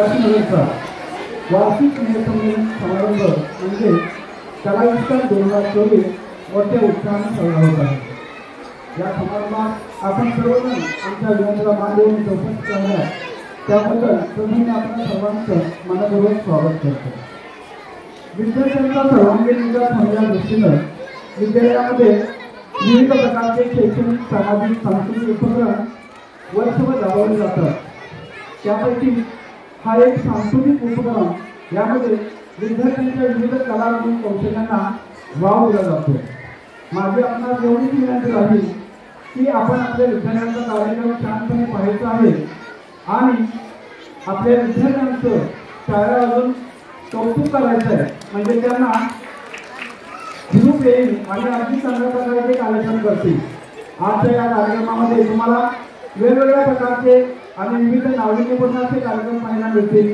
आगाशीनगरचा वार्षिक स्नेहसंमेलन समारंभ म्हणजे कलाविष्कार 2024 मोठ्या उत्साहाने साजरा होत आहे। या समारंभात आपण सर्वजण आमच्या विनंतीला मान देऊन चौकशी करणार त्याबद्दल प्रथम आपण सर्वांचं मनपूर्वक स्वागत करतो। विद्यार्थ्यांचा सर्वांगीण विकास होण्याच्या दृष्टीनं विद्यालयामध्ये विविध प्रकारचे शैक्षणिक सामाजिक सांस्कृतिक उपक्रम वर्षभर राबवले जातात। त्यापैकी हा एक सांस्कृतिक उपक्रम यामध्ये विद्यार्थ्यांच्या विविध कला आणि कौशल्यांना वाव दिला जातो। माझी आपणास एवढीच विनंती राहील की आपण आपल्या विद्यार्थ्यांचा कार्यक्रम शांतपणे पाहायचा आहे आणि आपल्या विद्यार्थ्यांचं शाळेला अजून कौतुक करायचं आहे, म्हणजे त्यांना ग्रुप येईल आणि अगदी चांगल्या प्रकारे कार्यक्रम करतील। आजच्या या कार्यक्रमामध्ये तुम्हाला वेगवेगळ्या प्रकारचे आणि विविध नाविन्यपूर्ण असे कार्यक्रम पाहायला मिळतील।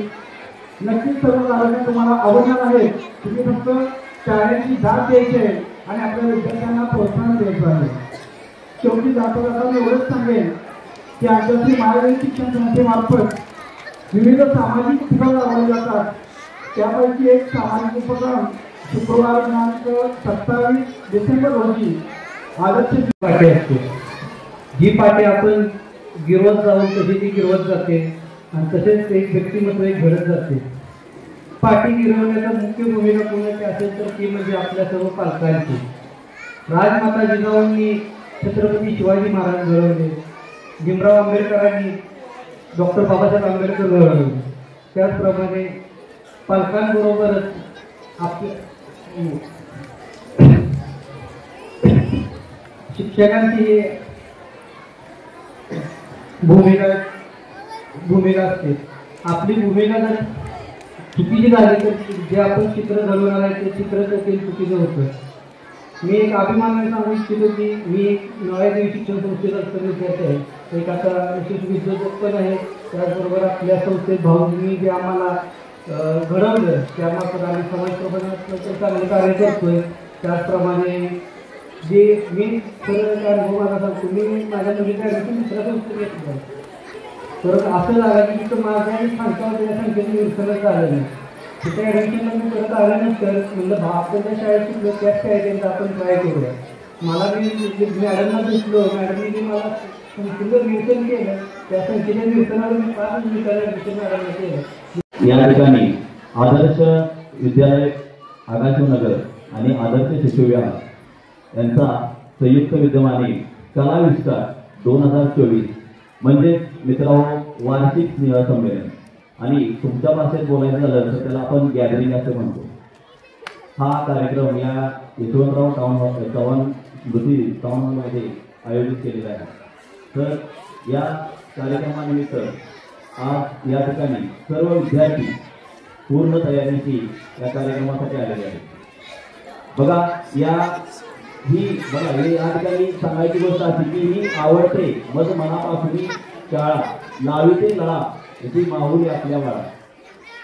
नक्कीच सर्व कार्यक्रम तुम्हाला आवडणार आहेत। तुम्ही फक्त शाळेची दाद द्यायची आहे आणि आपल्या विद्यार्थ्यांना प्रोत्साहन द्यायचं आहे। शेवटी जाता मी एवढंच सांगेन की आमच्याशी महाराष्ट्र शिक्षण संस्थेमार्फत विविध सामाजिक उपक्रम राबवले जातात। त्यापैकी एक सामाजिक उपक्रम शुक्रवार दिनांक 27 डिसेंबर रोजी आदर्श पाठी असते। जी पाठी आपण गिरवत जाऊन तशी ती गिरवत जाते आणि तसेच एक व्यक्तिमत्व एक घडत जाते। पाठी गिरवण्याचा मुख्य भूमिका कोणाची असेल तर ती म्हणजे आपल्या सर्व पालकांची। राजमाता जिजाऊंनी छत्रपती शिवाजी महाराज घडवले, भीमराव आंबेडकरांनी डॉक्टर बाबासाहेब आंबेडकर घडवले, त्याचप्रमाणे पालकांबरोबरच आपल्या शिक्षकांची भूमिका असते। आपली भूमिका जर चुकीची झाली तर जे आपण चित्र घडवणार आहे ते चित्र देखील चुकीचं होतं। मी एक अभिमानाने सांगू इच्छितो की मी एक नव्या शिक्षण संस्थेचा विद्यार्थी आहे, एक आता विशेष उद्योजक पण आहे। त्याचबरोबर आपल्या संस्थेत भाऊंनी जे आम्हाला घडवलं त्यामार्फत आम्ही समाज प्रबोधनाचं चांगलं कार्य करतोय। त्याचप्रमाणे जे मी खरं अनुभव मला सांगतो, मी माझ्या मुलीच्या ॲडमिशन दुसऱ्या संस्थेत घेतलं तर असं झालं की तिथं माझ्या सांगता त्या संख्येने विसरत आलं नाही। तिथे ॲडमिशनला मी करत आलं नसतं म्हणलं आपण त्या शाळेत शिकलो त्याच शाळेत आपण ट्राय करूया। मला मी मॅडमला दिसलो, मॅडमने मला संख्येचं निरसन केलं, त्या संख्येच्या निरसनाला मी 5 मिनिटाला ॲडमिशन मॅडमला केलं। या ठिकाणी आदर्श विद्यालय आगाशीनगर आणि आदर्श शिशुविहार यांचा संयुक्त विद्यमाने कलाविष्कार 2024 म्हणजे मित्रांनो वार्षिक स्नेहसंमेलन आणि तुमच्या भाषेत बोलायचं झालं तर त्याला आपण गॅदरिंग असं म्हणतो। हा कार्यक्रम या यशवंतराव चव्हाण स्मृती टाउन हॉलमध्ये आयोजित केलेला आहे। तर या कार्यक्रमानिमित्त आज या ठिकाणी सर्व विद्यार्थी पूर्ण तयारीशी या कार्यक्रमासाठी आलेले आहेत। बघा ही या ठिकाणी सांगायची गोष्ट अशी की ही आवडते मज मनापासून शाळा लावी ते लळा याची माहुली आपल्या बाळा।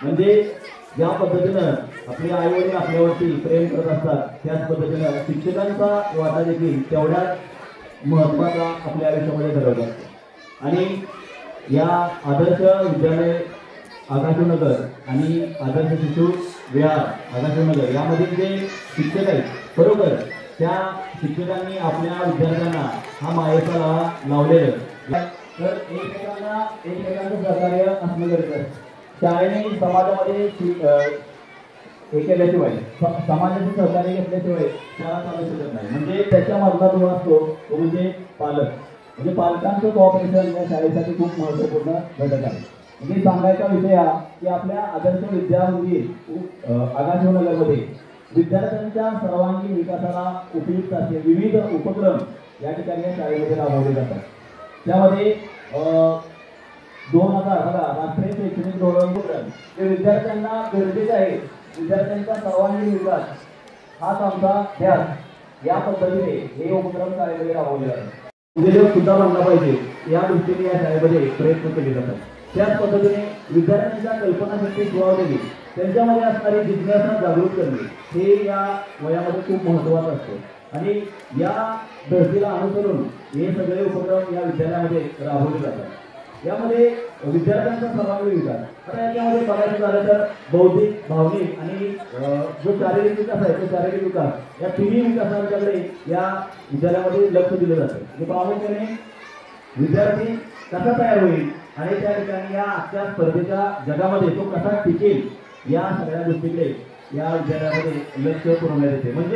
म्हणजे ज्या पद्धतीनं आपले आईवडील आपल्यावरती प्रेम करत असतात त्याच पद्धतीनं शिक्षकांचा वाटा देखील तेवढ्याच महत्त्वाचा आपल्या आयुष्यामध्ये ठरवत असतो। आणि या आदर्श विद्यालय आगाशीनगर आणि आदर्श शिशु विहार आगाशीनगर यामधील जे शिक्षक आहेत बरोबर त्या शिक्षकांनी आपल्या विद्यार्थ्यांना हा मायेचा लळा लावलेला। तर एकमेकांचं सहकार्य असणं गरजेचं आहे। शाळेने समाजामध्ये हे केल्याशिवाय समाजाचे सहकार्य घेतल्याशिवाय शाळा चालू शकत नाही। म्हणजे त्याच्या मधला जो असतो तो म्हणजे पालक, म्हणजे पालकांचं कॉपरेशन या शाळेसाठी खूप महत्त्वपूर्ण घटक आहे। म्हणजे सांगायचा विषय हा की आपल्या आदर्श विद्यामंदिर आगाशीनगरमध्ये विद्यार्थ्यांच्या सर्वांगीण विकासाला उपयुक्त असे विविध उपक्रम या ठिकाणी शाळेमध्ये राबवले जातात। त्यामध्ये 2000 राष्ट्रीय शैक्षणिक धोरण जे विद्यार्थ्यांना गरजेचे आहे, विद्यार्थ्यांचा सर्वांगीण विकास हाच आमचा ध्यास या पद्धतीने हे उपक्रम शाळेमध्ये राबवले जातात। उद्योजक सुद्धा मानला पाहिजे या दृष्टीने या शाळेमध्ये प्रयत्न केले जातात। त्याच पद्धतीने विद्यार्थ्यांच्या कल्पनाशक्ती वाढवणे, त्यांच्यामध्ये असणारी जिज्ञासा जागृत करणे हे या वयामध्ये खूप महत्त्वाचं असतं। आणि या धर्तीला अनुसरून हे सगळे उपक्रम या विद्यालयामध्ये राबवले जातात। यामध्ये विद्यार्थ्यांचा सर्वांगीण विकास. आता याच्यामध्ये बघायचं झालं तर बौद्धिक, भावनिक आणि जो शारीरिक विकास आहे तो शारीरिक विकास या तिन्ही विकासांच्याकडे या विद्यालयामध्ये लक्ष दिलं जातं. म्हणजे प्रामुख्याने विद्यार्थी कसा तयार होईल आणि त्या ठिकाणी या आजच्या स्पर्धेच्या जगामध्ये तो कसा टिकेल या सगळ्या गोष्टीकडे या विद्यालयामध्ये लक्ष पुरवण्यात येते. म्हणजे